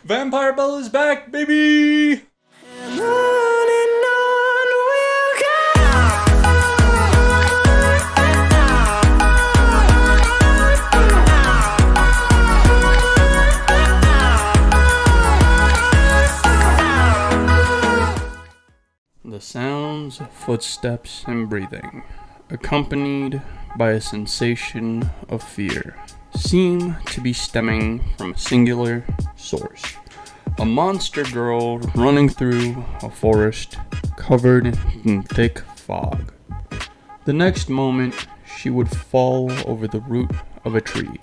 Vampire Bell is back, baby! And on we'll go. The sounds of footsteps and breathing, accompanied by a sensation of fear, seem to be stemming from a singular source. A monster girl running through a forest covered in thick fog. The next moment, she would fall over the root of a tree.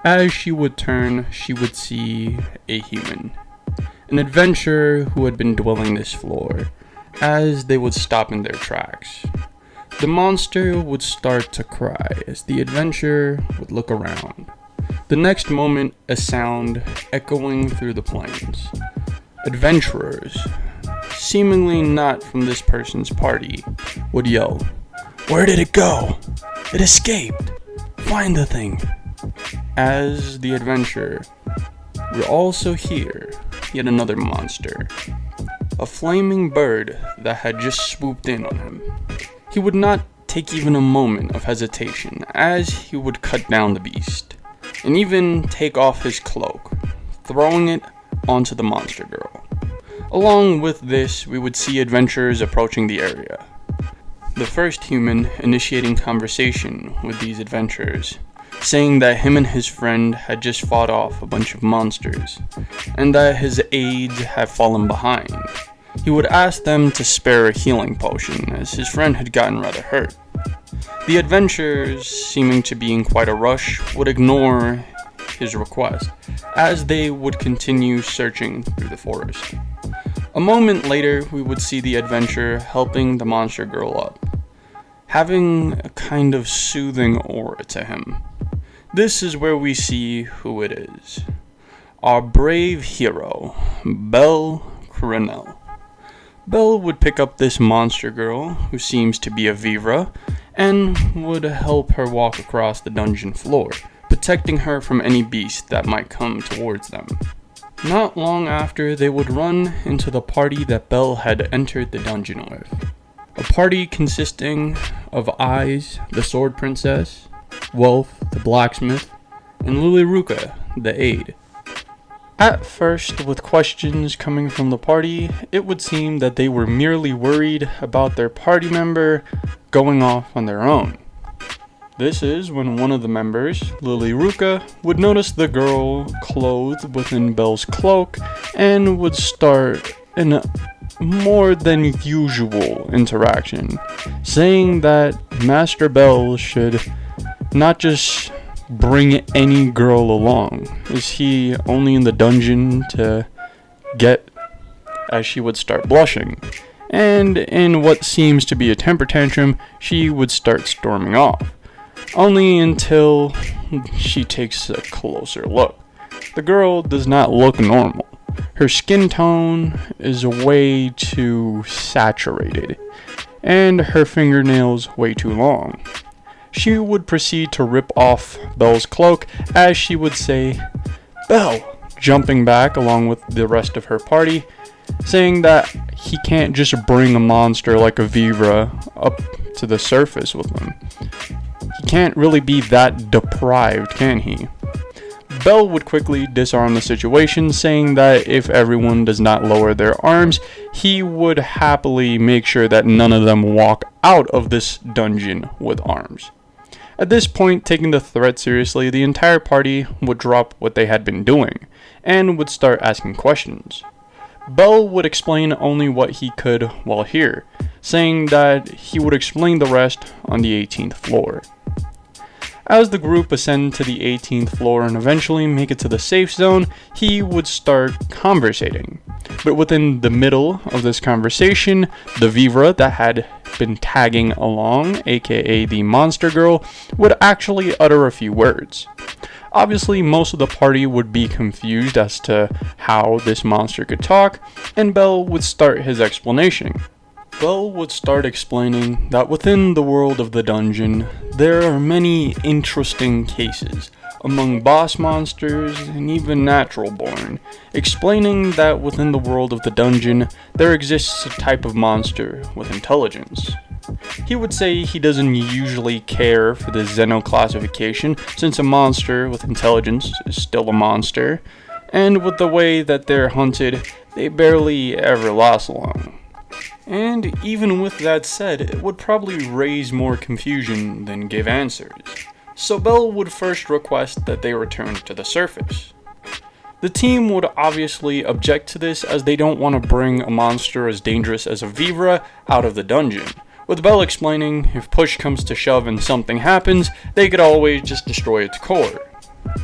As she would turn, she would see a human, an adventurer who had been dwelling this floor. As they would stop in their tracks, the monster would start to cry as the adventurer would look around. The next moment, a sound echoing through the plains. Adventurers, seemingly not from this person's party, would yell, "Where did it go? It escaped! Find the thing!" As the adventurer would also hear yet another monster. A flaming bird that had just swooped in on him. He would not take even a moment of hesitation as he would cut down the beast, and even take off his cloak, throwing it onto the monster girl. Along with this, we would see adventurers approaching the area. The first human initiating conversation with these adventurers, saying that him and his friend had just fought off a bunch of monsters, and that his aides had fallen behind. He would ask them to spare a healing potion, as his friend had gotten rather hurt. The adventurers, seeming to be in quite a rush, would ignore his request, as they would continue searching through the forest. A moment later, we would see the adventurer helping the monster girl up, having a kind of soothing aura to him. This is where we see who it is. Our brave hero, Cranel. Belle would pick up this monster girl, who seems to be a Vivra, and would help her walk across the dungeon floor, protecting her from any beast that might come towards them. Not long after, they would run into the party that Belle had entered the dungeon with. A party consisting of Eyes, the sword princess, Wolf, the blacksmith, and Lily Ruka, the aide. At first, with questions coming from the party, it would seem that they were merely worried about their party member going off on their own. This is when one of the members, Lily Ruka, would notice the girl clothed within Belle's cloak and would start an more than usual interaction, saying that Master Belle should not just bring any girl along. Is he only in the dungeon to get, as she would start blushing, and in what seems to be a temper tantrum, she would start storming off, only until she takes a closer look. The girl does not look normal. Her skin tone is way too saturated, and her fingernails way too long. She would proceed to rip off Belle's cloak as she would say, "Belle," jumping back along with the rest of her party, saying that he can't just bring a monster like a Vivra up to the surface with him. He can't really be that deprived, can he? Belle would quickly disarm the situation, saying that if everyone does not lower their arms, he would happily make sure that none of them walk out of this dungeon with arms. At this point, taking the threat seriously, the entire party would drop what they had been doing, and would start asking questions. Belle would explain only what he could while here, saying that he would explain the rest on the 18th floor. As the group ascend to the 18th floor and eventually make it to the safe zone, he would start conversating. But within the middle of this conversation, the Vivra that had been tagging along, aka the monster girl, would actually utter a few words. Obviously, most of the party would be confused as to how this monster could talk, and Belle would start his explanation. Belle would start explaining that within the world of the dungeon, there are many interesting cases among boss monsters and even natural born, explaining that within the world of the dungeon, there exists a type of monster with intelligence. He would say he doesn't usually care for the Xeno classification, since a monster with intelligence is still a monster, and with the way that they're hunted, they barely ever last long. And even with that said, it would probably raise more confusion than give answers. So Belle would first request that they return to the surface. The team would obviously object to this, as they don't want to bring a monster as dangerous as a Vivra out of the dungeon, with Belle explaining if push comes to shove and something happens, they could always just destroy its core.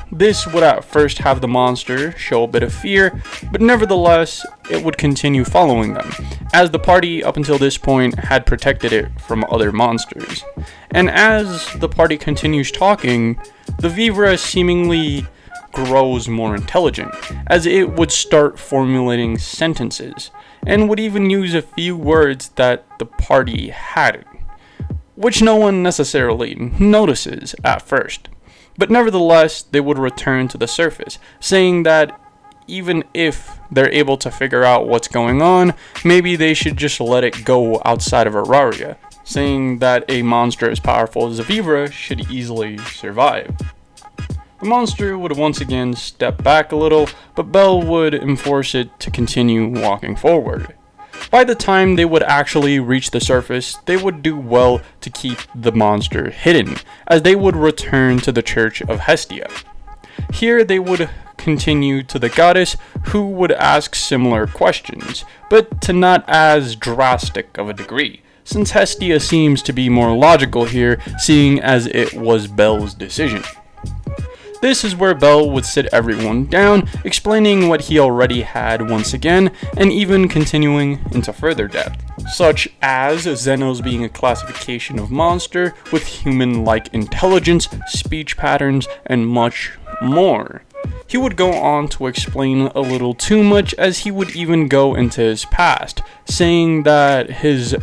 This would at first have the monster show a bit of fear, but nevertheless, it would continue following them, as the party up until this point had protected it from other monsters. And as the party continues talking, the Vivra seemingly grows more intelligent, as it would start formulating sentences, and would even use a few words that the party hadn't, which no one necessarily notices at first. But nevertheless, they would return to the surface, saying that even if they're able to figure out what's going on, maybe they should just let it go outside of Auraria, saying that a monster as powerful as a Vivra should easily survive. The monster would once again step back a little, but Belle would enforce it to continue walking forward. By the time they would actually reach the surface, they would do well to keep the monster hidden, as they would return to the Church of Hestia. Here they would continue to the goddess, who would ask similar questions, but to not as drastic of a degree, since Hestia seems to be more logical here, seeing as it was Belle's decision. This is where Belle would sit everyone down, explaining what he already had once again, and even continuing into further depth, such as Xenos being a classification of monster with human-like intelligence, speech patterns, and much more. He would go on to explain a little too much, as he would even go into his past, saying that his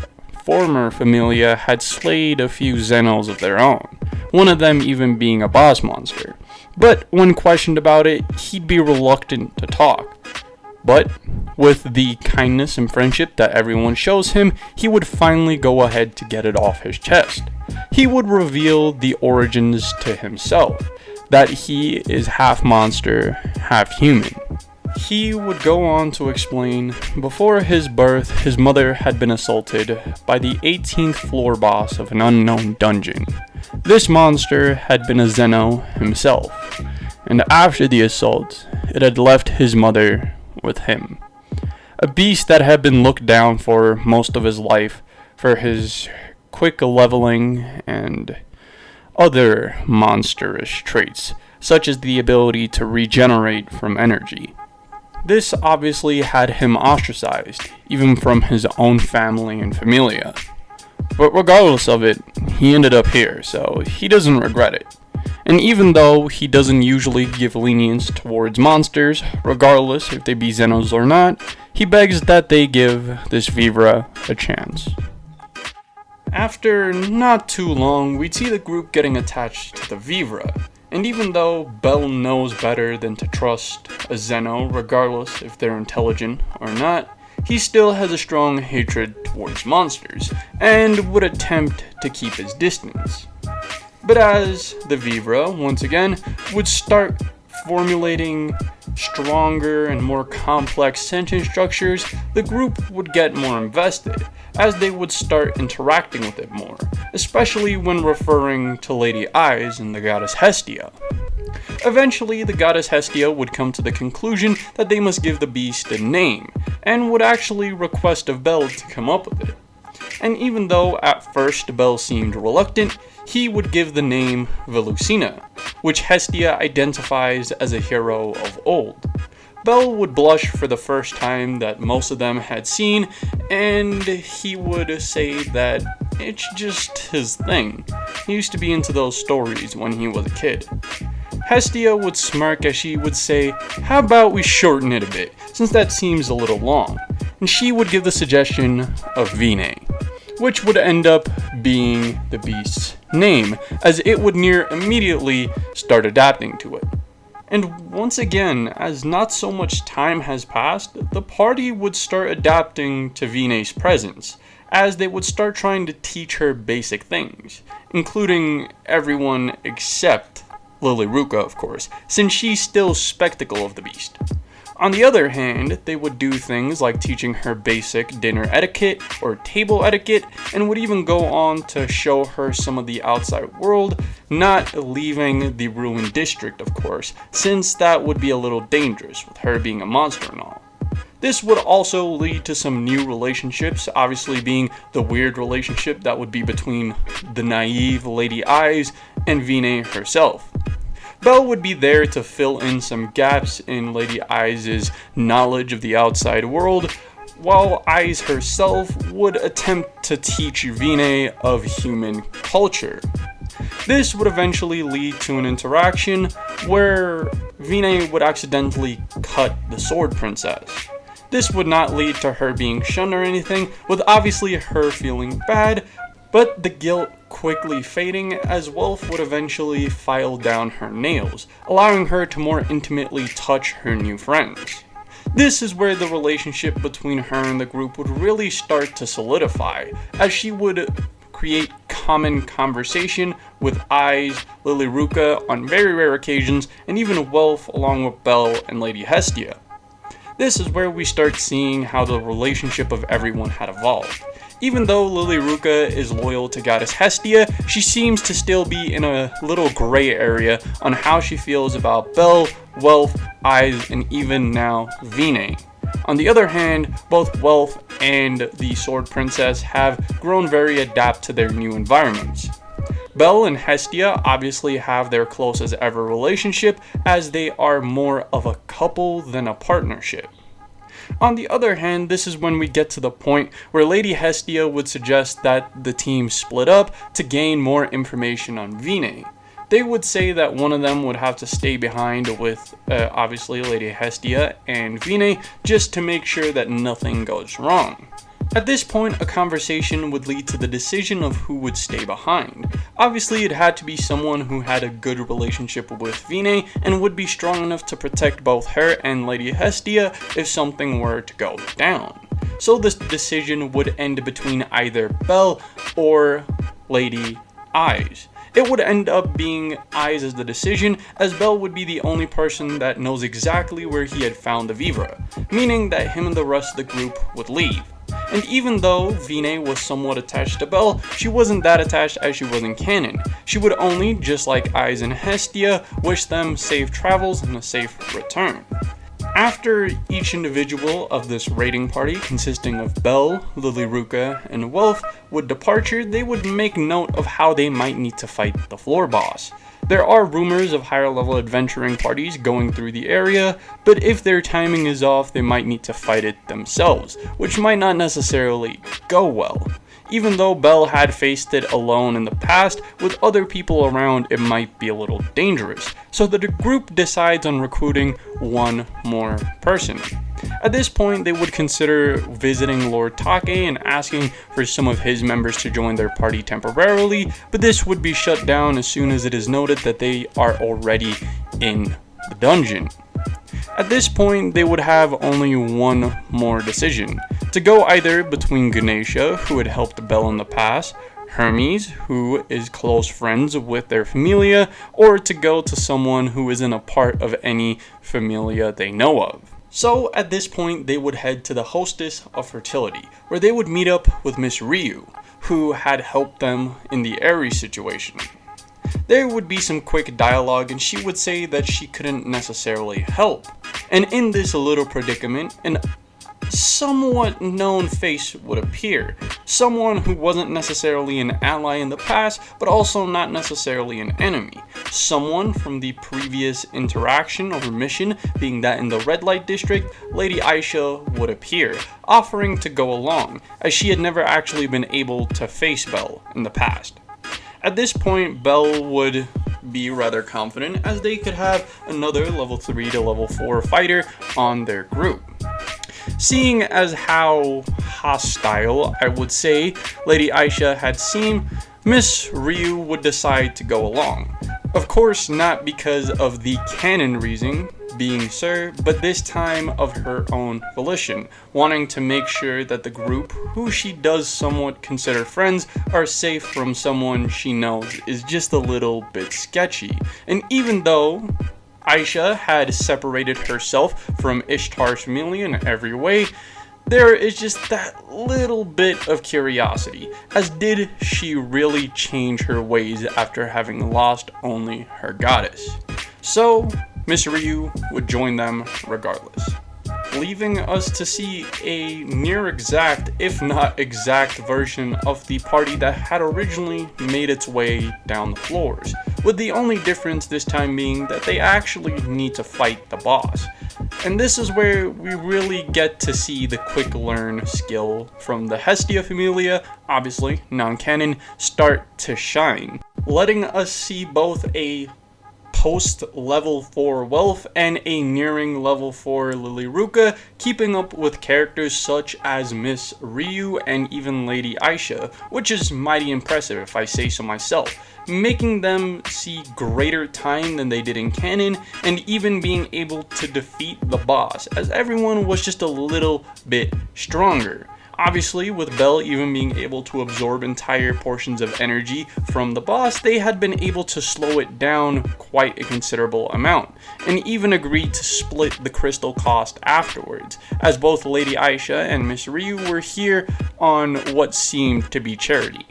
former familia had slayed a few Xenos of their own, one of them even being a boss monster. But when questioned about it, he'd be reluctant to talk. But with the kindness and friendship that everyone shows him, he would finally go ahead to get it off his chest. He would reveal the origins to himself, that he is half monster, half human. He would go on to explain, before his birth, his mother had been assaulted by the 18th floor boss of an unknown dungeon. This monster had been a Xeno himself, and after the assault, it had left his mother with him. A beast that had been looked down for most of his life for his quick leveling and other monsterish traits, such as the ability to regenerate from energy. This obviously had him ostracized, even from his own family and familia. But regardless of it, he ended up here, so he doesn't regret it. And even though he doesn't usually give lenience towards monsters, regardless if they be Xenos or not, he begs that they give this Vivra a chance. After not too long, we'd see the group getting attached to the Vivra. And even though Belle knows better than to trust a Xeno, regardless if they're intelligent or not, he still has a strong hatred towards monsters, and would attempt to keep his distance. But as the Vivra, once again, would start formulating stronger and more complex sentence structures, the group would get more invested, as they would start interacting with it more, especially when referring to Lady Eyes and the goddess Hestia. Eventually, the goddess Hestia would come to the conclusion that they must give the beast a name, and would actually request of Belle to come up with it. And even though at first Belle seemed reluctant, he would give the name Velucina, which Hestia identifies as a hero of old. Belle would blush for the first time that most of them had seen, and he would say that it's just his thing. He used to be into those stories when he was a kid. Hestia would smirk as she would say, "How about we shorten it a bit, since that seems a little long?" and she would give the suggestion of Vine, which would end up being the beast's name, as it would near immediately start adapting to it. And once again, as not so much time has passed, the party would start adapting to Vine's presence, as they would start trying to teach her basic things, including everyone except Lily Ruka, of course, since she's still spectacle of the beast. On the other hand, they would do things like teaching her basic dinner etiquette or table etiquette, and would even go on to show her some of the outside world, not leaving the ruined district, of course, since that would be a little dangerous with her being a monster and all. This would also lead to some new relationships, obviously being the weird relationship that would be between the naive Lady Eyes and Vine herself. Belle would be there to fill in some gaps in Lady Eyes' knowledge of the outside world, while Eyes herself would attempt to teach Vine of human culture. This would eventually lead to an interaction where Vine would accidentally cut the Sword Princess. This would not lead to her being shunned or anything, with obviously her feeling bad, but the guilt quickly fading as Wolf would eventually file down her nails, allowing her to more intimately touch her new friends. This is where the relationship between her and the group would really start to solidify, as she would create common conversation with Eyes, Lily Ruka on very rare occasions, and even Wolf along with Belle and Lady Hestia. This is where we start seeing how the relationship of everyone had evolved. Even though Lily Ruka is loyal to Goddess Hestia, she seems to still be in a little gray area on how she feels about Belle, Wolf, Eyes, and even now Vine. On the other hand, both Wolf and the Sword Princess have grown very adept to their new environments. Belle and Hestia obviously have their close as ever relationship, as they are more of a couple than a partnership. On the other hand, this is when we get to the point where Lady Hestia would suggest that the team split up to gain more information on Vine. They would say that one of them would have to stay behind with obviously Lady Hestia and Vine, just to make sure that nothing goes wrong. At this point, a conversation would lead to the decision of who would stay behind. Obviously, it had to be someone who had a good relationship with Vine and would be strong enough to protect both her and Lady Hestia if something were to go down. So this decision would end between either Belle or Lady Eyes. It would end up being Eyes as the decision, as Belle would be the only person that knows exactly where he had found the Vivra, meaning that him and the rest of the group would leave. And even though Vine was somewhat attached to Belle, she wasn't that attached as she was in canon. She would only, just like Eyes and Hestia, wish them safe travels and a safe return. After each individual of this raiding party, consisting of Belle, Lily Ruka, and Wolf, would departure, they would make note of how they might need to fight the floor boss. There are rumors of higher level adventuring parties going through the area, but if their timing is off, they might need to fight it themselves, which might not necessarily go well. Even though Belle had faced it alone in the past, with other people around it might be a little dangerous, so the group decides on recruiting one more person. At this point, they would consider visiting Lord Take and asking for some of his members to join their party temporarily, but this would be shut down as soon as it is noted that they are already in the dungeon. At this point, they would have only one more decision, to go either between Ganesha, who had helped Belle in the past, Hermes, who is close friends with their familia, or to go to someone who isn't a part of any familia they know of. So at this point, they would head to the Hostess of Fertility, where they would meet up with Miss Ryu, who had helped them in the Aries situation. There would be some quick dialogue, and she would say that she couldn't necessarily help. And in this little predicament, an somewhat known face would appear. Someone who wasn't necessarily an ally in the past, but also not necessarily an enemy. Someone from the previous interaction or mission, being that in the red light district, Lady Aisha would appear, offering to go along, as she had never actually been able to face Belle in the past. At this point, Belle would be rather confident, as they could have another level 3 to level 4 fighter on their group. seeing as how hostile, I would say, Lady Aisha had seemed, Miss Ryu would decide to go along. Of course, not because of the canon reason, being Sir, but this time of her own volition, wanting to make sure that the group, who she does somewhat consider friends, are safe from someone she knows is just a little bit sketchy. And even though Aisha had separated herself from Ishtar's family in every way, there is just that little bit of curiosity, as did she really change her ways after having lost only her goddess? So, Miss Ryu would join them regardless, leaving us to see a near exact, if not exact, version of the party that had originally made its way down the floors, with the only difference this time being that they actually need to fight the boss. And this is where we really get to see the quick learn skill from the Hestia Familia, obviously non-canon, start to shine, letting us see both a post level 4 Welf and a nearing level 4 Lilyruka, keeping up with characters such as Miss Ryu and even Lady Aisha, which is mighty impressive if I say so myself, making them see greater time than they did in canon, and even being able to defeat the boss, as everyone was just a little bit stronger. Obviously, with Belle even being able to absorb entire portions of energy from the boss, they had been able to slow it down quite a considerable amount, and even agreed to split the crystal cost afterwards, as both Lady Aisha and Miss Ryu were here on what seemed to be charity.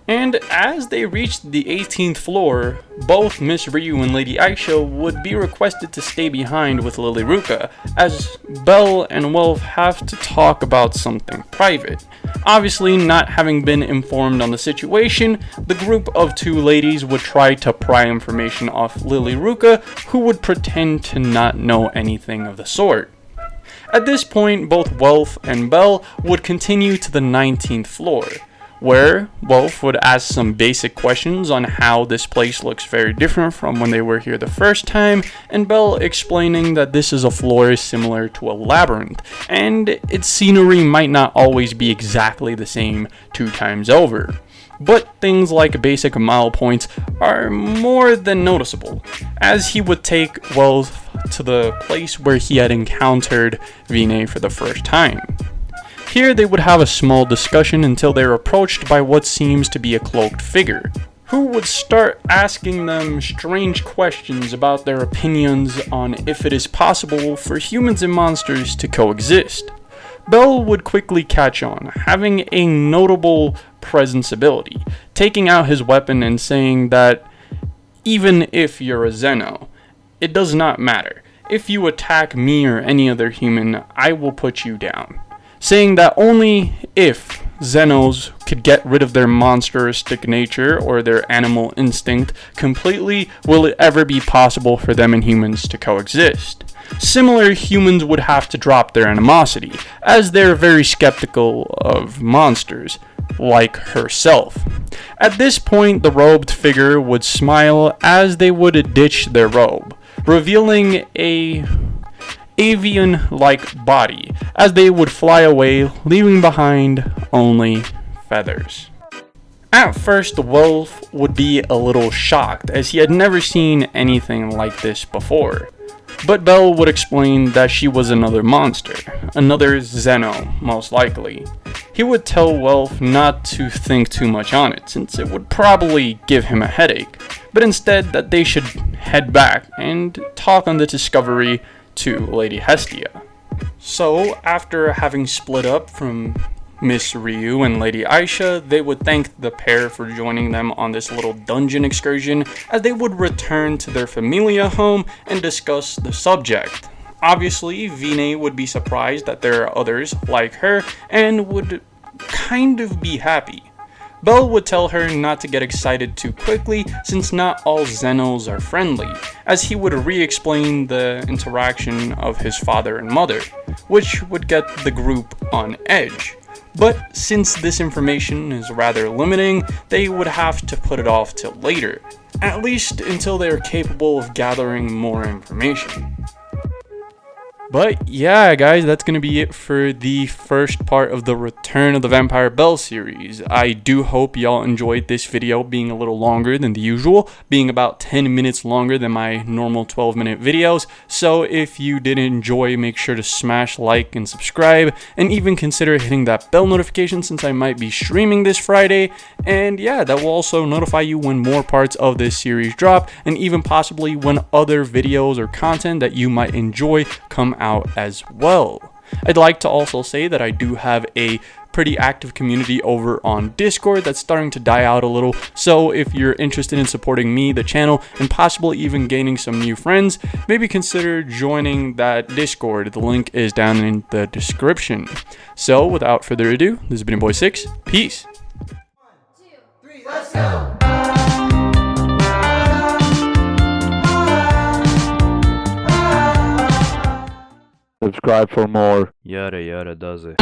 And as they reached the 18th floor, both Miss Ryu and Lady Aisha would be requested to stay behind with Lilyruka, as Belle and Welf have to talk about something private. Obviously, not having been informed on the situation, the group of two ladies would try to pry information off Lilyruka, who would pretend to not know anything of the sort. At this point, both Welf and Belle would continue to the 19th floor, where Welf would ask some basic questions on how this place looks very different from when they were here the first time, and Belle explaining that this is a floor similar to a labyrinth, and its scenery might not always be exactly the same 2 times over. But things like basic mile points are more than noticeable, as he would take Welf to the place where he had encountered Vine for the first time. Here they would have a small discussion until they were approached by what seems to be a cloaked figure, who would start asking them strange questions about their opinions on if it is possible for humans and monsters to coexist. Belle would quickly catch on, having a notable presence ability, taking out his weapon and saying that even if you're a Xeno, it does not matter. If you attack me or any other human, I will put you down. Saying that only if Xenos could get rid of their monsteristic nature or their animal instinct completely will it ever be possible for them and humans to coexist. Similar, humans would have to drop their animosity, as they're very skeptical of monsters, like herself. At this point, the robed figure would smile as they would ditch their robe, revealing a avian-like body, as they would fly away, leaving behind only feathers. At first, Welf would be a little shocked, as he had never seen anything like this before. But Belle would explain that she was another monster, another Xeno, most likely. He would tell Welf not to think too much on it, since it would probably give him a headache, but instead that they should head back and talk on the discovery to Lady Hestia. So, after having split up from Miss Ryu and Lady Aisha, they would thank the pair for joining them on this little dungeon excursion, as they would return to their familia home and discuss the subject. Obviously, Vine would be surprised that there are others like her, and would kind of be happy. Belle would tell her not to get excited too quickly, since not all Xenos are friendly, as he would re-explain the interaction of his father and mother, which would get the group on edge. But since this information is rather limiting, they would have to put it off till later, at least until they are capable of gathering more information. But yeah, guys, that's going to be it for the first part of the Return of the Vampire Belle series. I do hope y'all enjoyed this video being a little longer than the usual, being about 10 minutes longer than my normal 12-minute videos. So if you did enjoy, make sure to smash like and subscribe, and even consider hitting that bell notification since I might be streaming this Friday. And yeah, that will also notify you when more parts of this series drop, and even possibly when other videos or content that you might enjoy come out as well. I'd like to also say that I do have a pretty active community over on Discord that's starting to die out a little, so if you're interested in supporting me, the channel, and possibly even gaining some new friends, maybe consider joining that Discord. The link is down in the description. So without further ado, this has been your boy Six. Peace. 1, 2, 3, let's go! Subscribe for more. Yada yada does it.